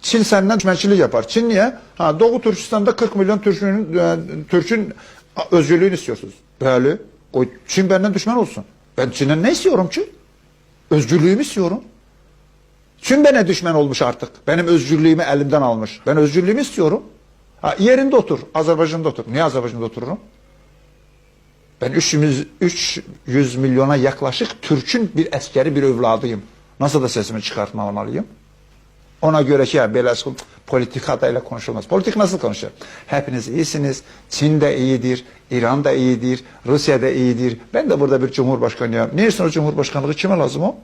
Çin senden düşmançılık yapar. Çin niye? Ha, Doğu Türkistan'da 40 milyon Türk'ün özgürlüğünü istiyorsunuz. Böyle. O Çin benden düşman olsun. Ben Çin'den ne istiyorum ki? Özgürlüğümü istiyorum. Çin bana düşman olmuş artık. Benim özgürlüğümü elimden almış. Ben özgürlüğümü istiyorum. Ha, yerinde otur. Azerbaycan'da otur. Niye Azerbaycan'da otururum? Ben 300 milyona yaklaşık Türk'ün bir askeri bir evladıyım. Nasıl da sesimi çıkartmamalıyım? Ona göre ki ya böyle politikadayla konuşulmaz. Politik nasıl konuşur? Hepiniz iyisiniz. Çin de iyidir. İran da iyidir. Rusya da iyidir. Ben de burada bir cumhurbaşkanıyım. Neyse o cumhurbaşkanlığı kime lazım o?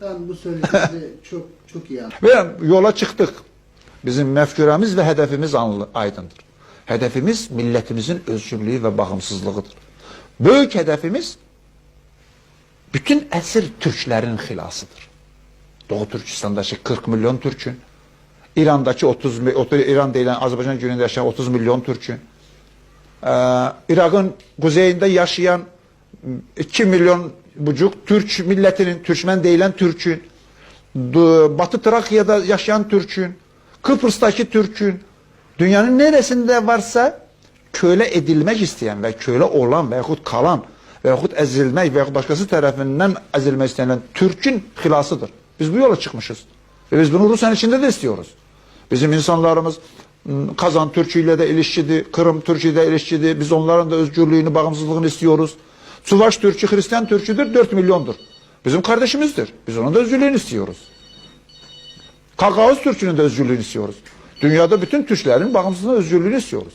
Ben bu söylediğinizi çok iyi anladım. Ve yola çıktık. Bizim mefküremiz ve hedefimiz aydındır. Hedefimiz milletimizin özgürlüğü ve bağımsızlığıdır. Büyük hedefimiz bütün esir Türklerin xilasıdır. Doğu Türkistan'daki 40 milyon Türk'ün, İran'daki İran deyilen Azerbaycan gününde yaşayan 30 milyon Türk'ün, Irak'ın kuzeyinde yaşayan 2 milyon buçuk Türk milletinin, Türkmen deyilen Türk'ün, Batı Trakya'da yaşayan Türk'ün, Kıbrıs'taki Türk'ün, dünyanın neresinde varsa köle edilmek isteyen ve köle olan veyahut kalan veyahut ezilmek veyahut başkası tarafından ezilmek istenen Türk'ün xilasıdır. Biz bu yola çıkmışız. Ve biz bunu Rusya'nın içinde de istiyoruz. Bizim insanlarımız Kazan Türk'üyle de ilişkidi, Kırım Türk'üyle de ilişkidi. Biz onların da özgürlüğünü, bağımsızlığını istiyoruz. Suvaş Türk'ü, Hristiyan Türk'üdür, 4 milyondur. Bizim kardeşimizdir. Biz onun da özgürlüğünü istiyoruz. Kakaos Türk'ünün de özgürlüğünü istiyoruz. Dünyada bütün Türklerin bağımsızlığını, özgürlüğünü istiyoruz.